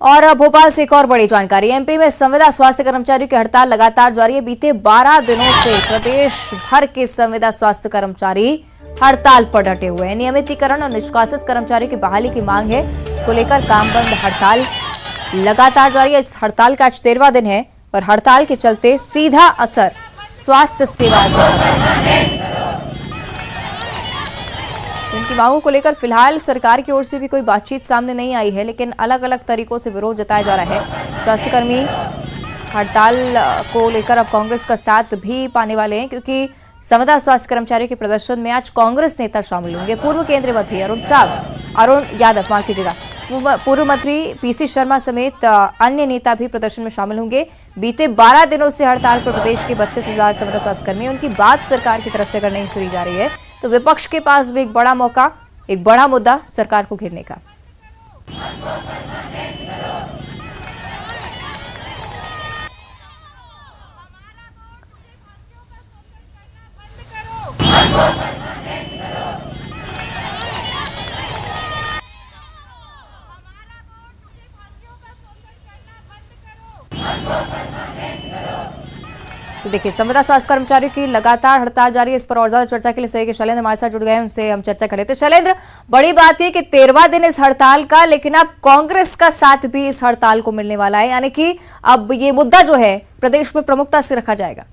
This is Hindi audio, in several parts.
और भोपाल से एक और बड़ी जानकारी। एमपी में संविदा स्वास्थ्य कर्मचारियों की हड़ताल लगातार जारी है। बीते 12 दिनों से प्रदेश भर के संविदा स्वास्थ्य कर्मचारी हड़ताल पर डटे हुए हैं। नियमितीकरण और निष्कासित कर्मचारियों की बहाली की मांग है। इसको लेकर काम बंद हड़ताल लगातार जारी है। इस हड़ताल का आज 13वां दिन है और हड़ताल के चलते सीधा असर स्वास्थ्य सेवाओं पर। इनकी मांगों को लेकर फिलहाल सरकार की ओर से भी कोई बातचीत सामने नहीं आई है, लेकिन अलग अलग तरीकों से विरोध जताया जा रहा है। स्वास्थ्यकर्मी हड़ताल को लेकर अब कांग्रेस का साथ भी पाने वाले हैं, क्योंकि संविदा स्वास्थ्य कर्मचारियों के प्रदर्शन में आज कांग्रेस नेता शामिल होंगे। पूर्व केंद्रीय मंत्री अरुण यादव, माफ कीजिएगा, पूर्व मंत्री पीसी शर्मा समेत अन्य नेता भी प्रदर्शन में शामिल होंगे। बीते 12 दिनों से हड़ताल पर प्रदेश के 32,000 संविदा स्वास्थ्य कर्मी, उनकी बात सरकार की तरफ से अगर नहीं सुनी जा रही है तो विपक्ष के पास भी एक बड़ा मौका, एक बड़ा मुद्दा सरकार को घेरने का। तो देखिए, संविदा स्वास्थ्य कर्मचारियों की लगातार हड़ताल जारी है। इस पर और ज्यादा चर्चा के लिए सही कि शैलेंद्र हमारे साथ जुड़ गए हैं, उनसे हम चर्चा करें। तो शैलेंद्र, बड़ी बात है कि 13वां दिन इस हड़ताल का, लेकिन अब कांग्रेस का साथ भी इस हड़ताल को मिलने वाला है, यानी कि अब ये मुद्दा जो है प्रदेश में प्रमुखता से रखा जाएगा।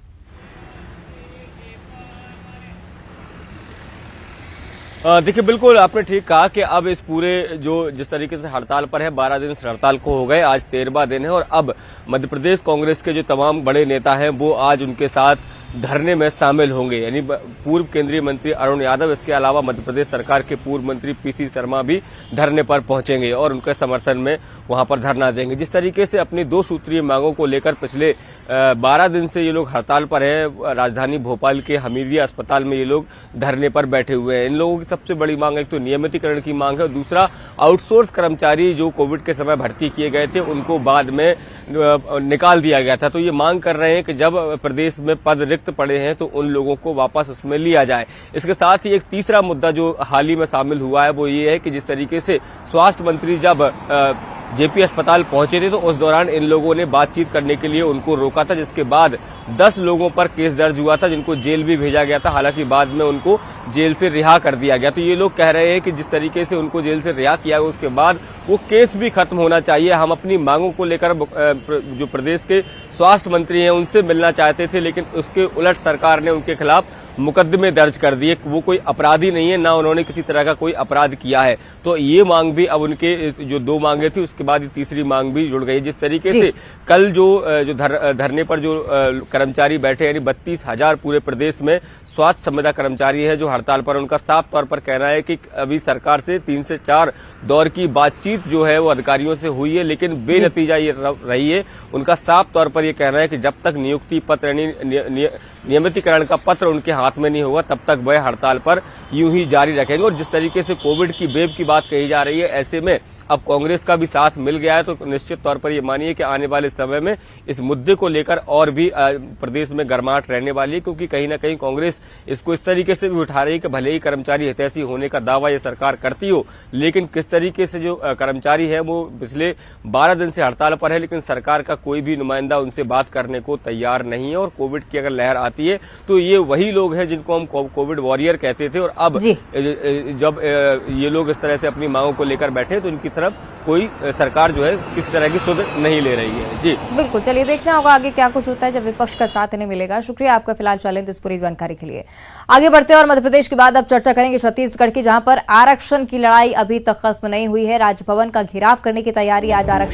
देखिए, बिल्कुल आपने ठीक कहा कि अब इस पूरे जिस तरीके से हड़ताल पर है, 12 दिन इस हड़ताल को हो गए, आज 13वां दिन है और अब मध्य प्रदेश कांग्रेस के जो तमाम बड़े नेता हैं वो आज उनके साथ धरने में शामिल होंगे। यानी पूर्व केंद्रीय मंत्री अरुण यादव, इसके अलावा मध्य प्रदेश सरकार के पूर्व मंत्री पीसी शर्मा भी धरने पर पहुंचेंगे और उनके समर्थन में वहां पर धरना देंगे। जिस तरीके से अपनी 2 सूत्रीय मांगों को लेकर पिछले 12 दिन से ये लोग हड़ताल पर हैं, राजधानी भोपाल के हमीदिया अस्पताल में ये लोग धरने पर बैठे हुए हैं। इन लोगों की सबसे बड़ी मांग एक तो नियमितीकरण की मांग है और दूसरा आउटसोर्स कर्मचारी जो कोविड के समय भर्ती किए गए थे उनको बाद में निकाल दिया गया था। तो ये मांग कर रहे हैं कि जब प्रदेश में पद रिक्त पड़े हैं तो उन लोगों को वापस उसमें लिया जाए। इसके साथ ही एक तीसरा मुद्दा जो हाल ही में शामिल हुआ है वो ये है कि जिस तरीके से स्वास्थ्य मंत्री जब जेपी अस्पताल पहुंचे थे तो उस दौरान इन लोगों ने बातचीत करने के लिए उनको रोका था, जिसके बाद 10 लोगों पर केस दर्ज हुआ था जिनको जेल भी भेजा गया था। हालांकि बाद में उनको जेल से रिहा कर दिया गया। तो ये लोग कह रहे हैं कि जिस तरीके से उनको जेल से रिहा किया उसके बाद वो केस भी खत्म होना चाहिए। हम अपनी मांगों को लेकर जो प्रदेश के स्वास्थ्य मंत्री हैं उनसे मिलना चाहते थे, लेकिन उसके उलट सरकार ने उनके खिलाफ मुकदमे दर्ज कर दिए। वो कोई अपराधी नहीं है, ना उन्होंने किसी तरह का कोई अपराध किया है। तो ये मांग भी अब उनके जो 2 मांगे थी उसके बाद तीसरी मांग भी जुड़ गई। जिस तरीके से कल जो धरने पर जो कर्मचारी बैठे, यानी 32,000 पूरे प्रदेश में स्वास्थ्य संविदा कर्मचारी है जो हड़ताल पर, उनका साफ तौर पर कहना है कि अभी सरकार से 3 से 4 दौर की बातचीत जो है वो अधिकारियों से हुई है, लेकिन बेनतीजा ये रही है। उनका साफ तौर पर यह कहना है कि जब तक नियुक्ति पत्र नियमितीकरण का पत्र उनके हाथ में नहीं होगा तब तक वह हड़ताल पर यूं ही जारी रखेंगे। और जिस तरीके से कोविड की वेव की बात कही जा रही है, ऐसे में अब कांग्रेस का भी साथ मिल गया है, तो निश्चित तौर पर ये मानिए कि आने वाले समय में इस मुद्दे को लेकर और भी प्रदेश में गर्माहट रहने वाली है, क्योंकि कहीं ना कहीं कांग्रेस इसको इस तरीके से भी उठा रही है कि भले ही कर्मचारी हितैषी होने का दावा ये सरकार करती हो, लेकिन किस तरीके से जो कर्मचारी है वो पिछले 12 दिन से हड़ताल पर है, लेकिन सरकार का कोई भी नुमाइंदा उनसे बात करने को तैयार नहीं है। और कोविड की अगर लहर आती है तो ये वही लोग हैं जिनको हम कोविड वॉरियर कहते थे, और अब जब ये लोग इस तरह से अपनी मांगों को लेकर बैठे तो इनकी तरफ कोई सरकार जो है किसी तरह की सुध नहीं ले रही है। जी बिल्कुल, चलिए देखना होगा आगे क्या कुछ होता है जब विपक्ष का साथ नहीं मिलेगा। शुक्रिया आपका फिलहाल शैलेंद्र इस पूरी जानकारी के लिए। आगे बढ़ते हैं और मध्य प्रदेश के बाद अब चर्चा करेंगे छत्तीसगढ़ की, जहां पर आरक्षण की लड़ाई अभी तक खत्म नहीं हुई है। राजभवन का घेराव करने की तैयारी आज आरक्षण